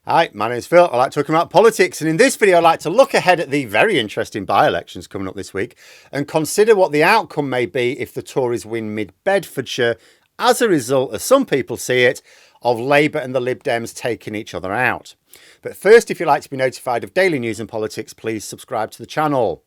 Hi, my name's Phil. I like talking about politics, and in this video I'd like to look ahead at the very interesting by-elections coming up this week and consider what the outcome may be if the Tories win Mid-Bedfordshire as a result, as some people see it, of Labour and the Lib Dems taking each other out. But first, if you'd like to be notified of daily news and politics, please subscribe to the channel.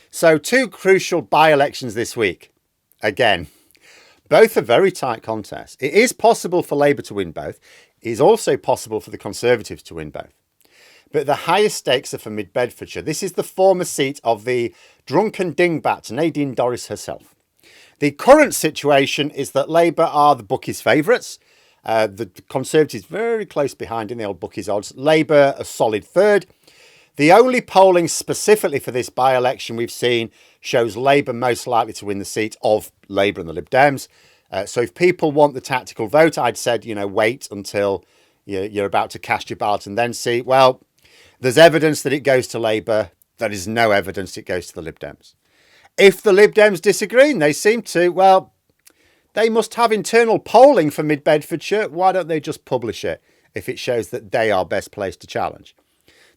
So, two crucial by-elections this week. Again, both are very tight contests. It is possible for Labour to win both. It is also possible for the Conservatives to win both. But the highest stakes are for Mid-Bedfordshire. This is the former seat of the drunken dingbat, Nadine Dorries herself. The current situation is that Labour are the bookies' favourites. The Conservatives very close behind in the old bookies' odds. Labour a solid third. The only polling specifically for this by-election we've seen shows Labour most likely to win the seat of Labour and the Lib Dems. So if people want the tactical vote, I'd said, wait until you're about to cast your ballot and then see. Well, there's evidence that it goes to Labour. There is no evidence it goes to the Lib Dems. If the Lib Dems disagree, and they seem to, well, they must have internal polling for Mid-Bedfordshire. Why don't they just publish it if it shows that they are best placed to challenge?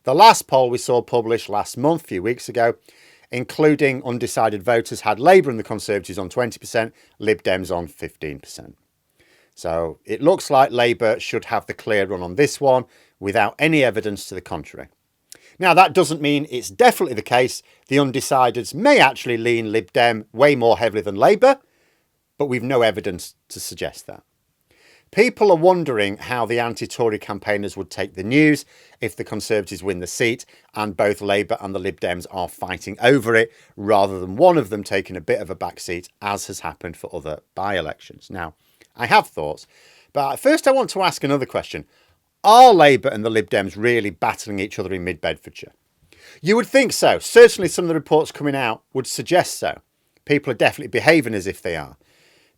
The last poll we saw published last month, a few weeks ago, including undecided voters, had Labour and the Conservatives on 20%, Lib Dems on 15%. So it looks like Labour should have the clear run on this one without any evidence to the contrary. Now, that doesn't mean it's definitely the case. The undecideds may actually lean Lib Dem way more heavily than Labour, but we've no evidence to suggest that. People are wondering how the anti-Tory campaigners would take the news if the Conservatives win the seat and both Labour and the Lib Dems are fighting over it, rather than one of them taking a bit of a backseat, as has happened for other by-elections. Now, I have thoughts, but first I want to ask another question. Are Labour and the Lib Dems really battling each other in Mid-Bedfordshire? You would think so. Certainly some of the reports coming out would suggest so. People are definitely behaving as if they are.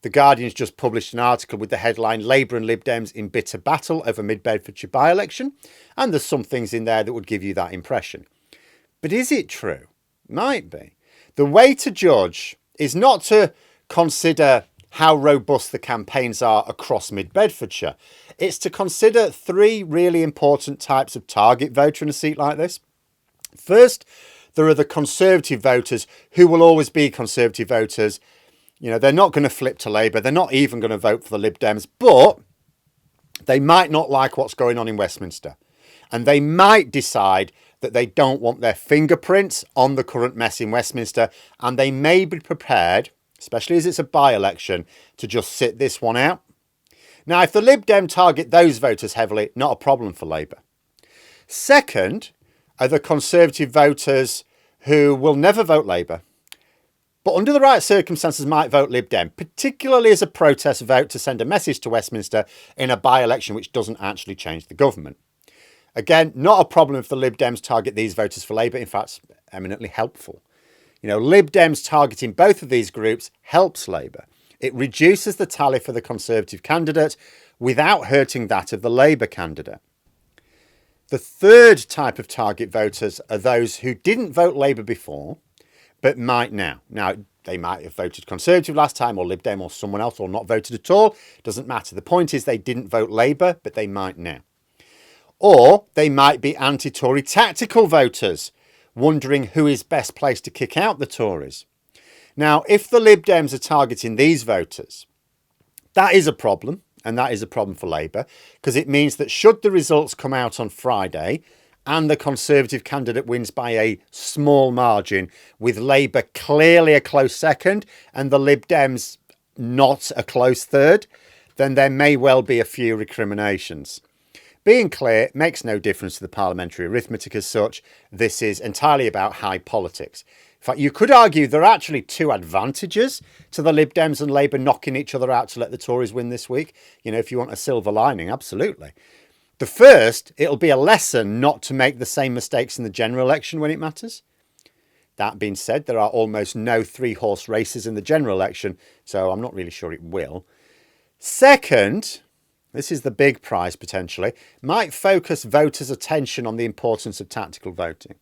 The Guardian's just published an article with the headline Labour and Lib Dems in bitter battle over Mid-Bedfordshire by-election, and there's some things in there that would give you that impression. But is it true? Might be. The way to judge is not to consider how robust the campaigns are across Mid-Bedfordshire. It's to consider three really important types of target voter in a seat like this. First, there are the Conservative voters who will always be Conservative voters. They're not going to flip to Labour. They're not even going to vote for the Lib Dems, but they might not like what's going on in Westminster. And they might decide that they don't want their fingerprints on the current mess in Westminster. And they may be prepared, especially as it's a by-election, to just sit this one out. Now, if the Lib Dem target those voters heavily, not a problem for Labour. Second are the Conservative voters who will never vote Labour, but under the right circumstances might vote Lib Dem, particularly as a protest vote to send a message to Westminster in a by-election which doesn't actually change the government. Again, not a problem if the Lib Dems target these voters for Labour. In fact, it's eminently helpful. Lib Dems targeting both of these groups helps Labour. It reduces the tally for the Conservative candidate without hurting that of the Labour candidate. The third type of target voters are those who didn't vote Labour before, but might now. Now, they might have voted Conservative last time, or Lib Dem, or someone else, or not voted at all. Doesn't matter. The point is they didn't vote Labour, but they might now. Or they might be anti-Tory tactical voters, wondering who is best placed to kick out the Tories. Now, if the Lib Dems are targeting these voters, that is a problem, and that is a problem for Labour, because it means that should the results come out on Friday and the Conservative candidate wins by a small margin, with Labour clearly a close second and the Lib Dems not a close third, then there may well be a few recriminations. Being clear makes no difference to the parliamentary arithmetic as such. This is entirely about high politics. In fact, you could argue there are actually two advantages to the Lib Dems and Labour knocking each other out to let the Tories win this week. If you want a silver lining, absolutely. The first, it'll be a lesson not to make the same mistakes in the general election when it matters. That being said, there are almost no three-horse races in the general election, so I'm not really sure it will. Second, this is the big prize potentially, might focus voters' attention on the importance of tactical voting.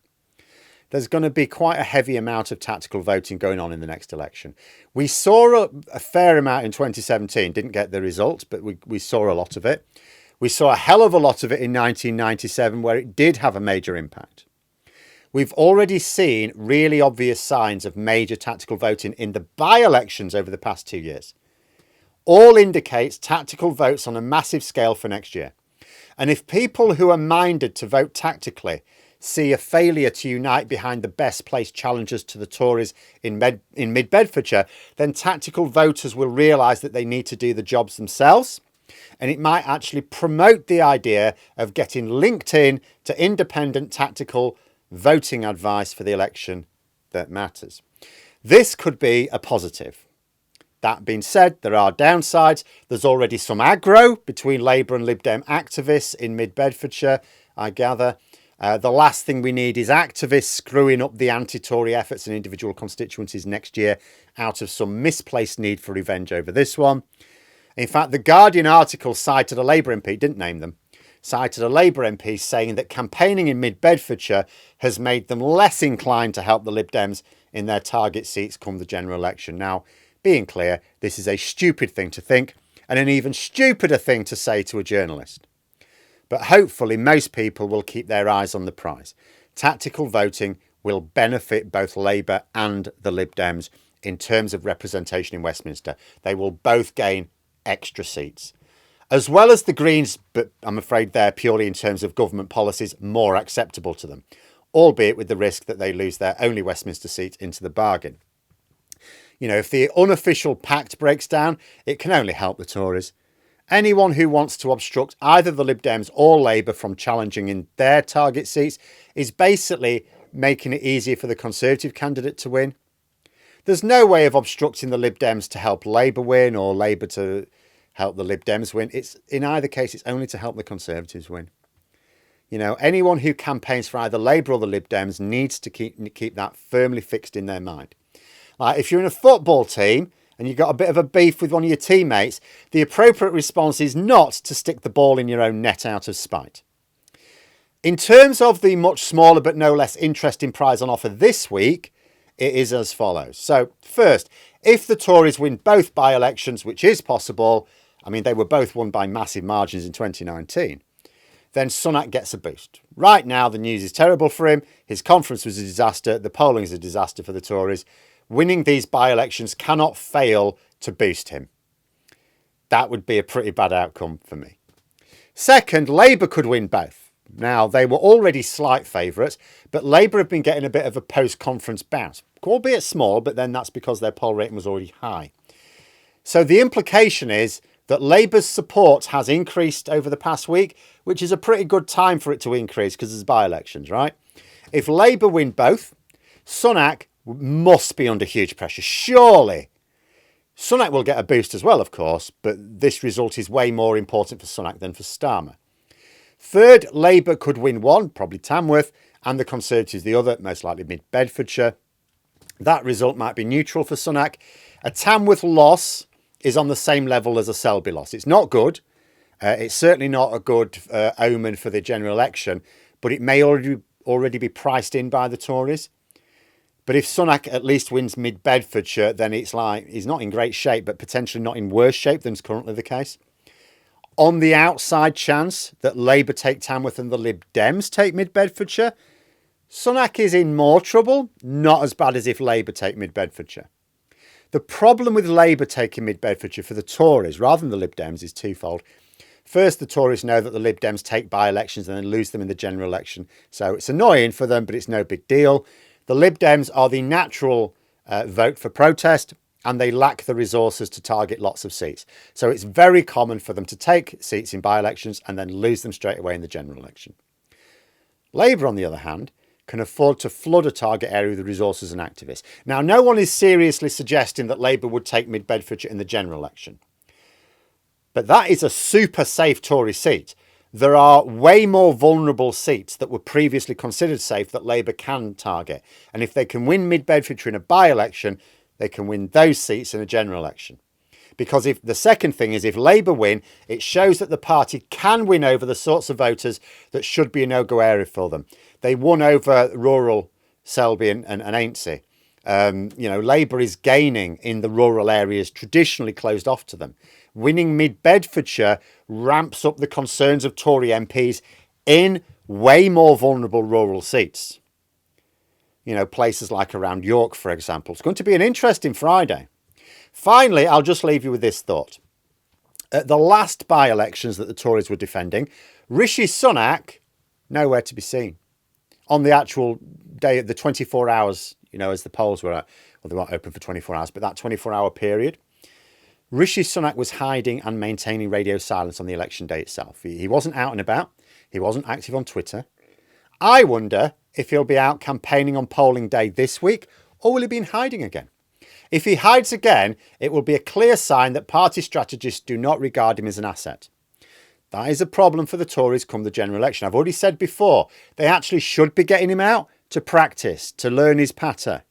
There's going to be quite a heavy amount of tactical voting going on in the next election. We saw a fair amount in 2017, didn't get the results, but we saw a lot of it. We saw a hell of a lot of it in 1997 where it did have a major impact. We've already seen really obvious signs of major tactical voting in the by-elections over the past 2 years. All indicates tactical votes on a massive scale for next year. And if people who are minded to vote tactically see a failure to unite behind the best placed challengers to the Tories in Mid-Bedfordshire, then tactical voters will realise that they need to do the jobs themselves. And it might actually promote the idea of getting linked in to independent tactical voting advice for the election that matters. This could be a positive. That being said, there are downsides. There's already some aggro between Labour and Lib Dem activists in Mid-Bedfordshire, I gather. The last thing we need is activists screwing up the anti-Tory efforts in individual constituencies next year out of some misplaced need for revenge over this one. In fact, the Guardian article cited a Labour MP, didn't name them, cited a Labour MP saying that campaigning in Mid-Bedfordshire has made them less inclined to help the Lib Dems in their target seats come the general election. Now, being clear, this is a stupid thing to think and an even stupider thing to say to a journalist. But hopefully most people will keep their eyes on the prize. Tactical voting will benefit both Labour and the Lib Dems in terms of representation in Westminster. They will both gain extra seats, as well as the Greens, but I'm afraid they're purely in terms of government policies more acceptable to them, albeit with the risk that they lose their only Westminster seat into the bargain. You know, if the unofficial pact breaks down, it can only help the Tories. Anyone who wants to obstruct either the Lib Dems or Labour from challenging in their target seats is basically making it easier for the Conservative candidate to win. There's no way of obstructing the Lib Dems to help Labour win or Labour to help the Lib Dems win. It's in either case, it's only to help the Conservatives win. You know, anyone who campaigns for either Labour or the Lib Dems needs to keep that firmly fixed in their mind. Like if you're in a football team and you've got a bit of a beef with one of your teammates, the appropriate response is not to stick the ball in your own net out of spite. In terms of the much smaller but no less interesting prize on offer this week, it is as follows. So first, if the Tories win both by-elections, which is possible, I mean, they were both won by massive margins in 2019, then Sunak gets a boost. Right now, the news is terrible for him. His conference was a disaster. The polling is a disaster for the Tories. Winning these by-elections cannot fail to boost him. That would be a pretty bad outcome for me. Second, Labour could win both. Now, they were already slight favourites, but Labour have been getting a bit of a post-conference bounce, albeit small, but then that's because their poll rating was already high. So the implication is that Labour's support has increased over the past week, which is a pretty good time for it to increase because there's by-elections, right? If Labour win both, Sunak must be under huge pressure. Surely. Sunak will get a boost as well, of course, but this result is way more important for Sunak than for Starmer. Third, Labour could win one, probably Tamworth, and the Conservatives the other, most likely Mid-Bedfordshire. That result might be neutral for Sunak. A Tamworth loss is on the same level as a Selby loss. It's not good. It's certainly not a good omen for the general election, but it may already be priced in by the Tories. But if Sunak at least wins Mid-Bedfordshire, then it's like he's not in great shape, but potentially not in worse shape than is currently the case. On the outside chance that Labour take Tamworth and the Lib Dems take Mid-Bedfordshire, Sunak is in more trouble, not as bad as if Labour take Mid-Bedfordshire. The problem with Labour taking Mid-Bedfordshire for the Tories, rather than the Lib Dems, is twofold. First, the Tories know that the Lib Dems take by-elections and then lose them in the general election. So it's annoying for them, but it's no big deal. The Lib Dems are the natural vote for protest, and they lack the resources to target lots of seats. So it's very common for them to take seats in by-elections and then lose them straight away in the general election. Labour, on the other hand, can afford to flood a target area with resources and activists. Now, no one is seriously suggesting that Labour would take Mid-Bedfordshire in the general election. But that is a super safe Tory seat. There are way more vulnerable seats that were previously considered safe that Labour can target. And if they can win Mid-Bedfordshire in a by-election, they can win those seats in a general election. Because if the second thing is if Labour win, it shows that the party can win over the sorts of voters that should be a no-go area for them. They won over rural Selby and Aintree. Labour is gaining in the rural areas traditionally closed off to them. Winning Mid-Bedfordshire ramps up the concerns of Tory MPs in way more vulnerable rural seats. Places like around York, for example. It's going to be an interesting Friday. Finally, I'll just leave you with this thought. At the last by-elections that the Tories were defending, Rishi Sunak, nowhere to be seen. On the actual day, the 24 hours, as the polls were at, well, they weren't open for 24 hours, but that 24-hour period, Rishi Sunak was hiding and maintaining radio silence on the election day itself. He wasn't out and about. He wasn't active on Twitter. I wonder if he'll be out campaigning on polling day this week, or will he be in hiding again? If he hides again, it will be a clear sign that party strategists do not regard him as an asset. That is a problem for the Tories come the general election. I've already said before, they actually should be getting him out to practice, to learn his patter.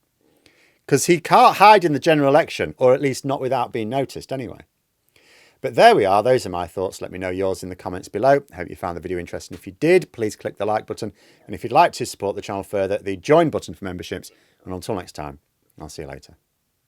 Because he can't hide in the general election, or at least not without being noticed anyway. But there we are. Those are my thoughts. Let me know yours in the comments below. I hope you found the video interesting. If you did, please click the like button. And if you'd like to support the channel further, the join button for memberships. And until next time, I'll see you later.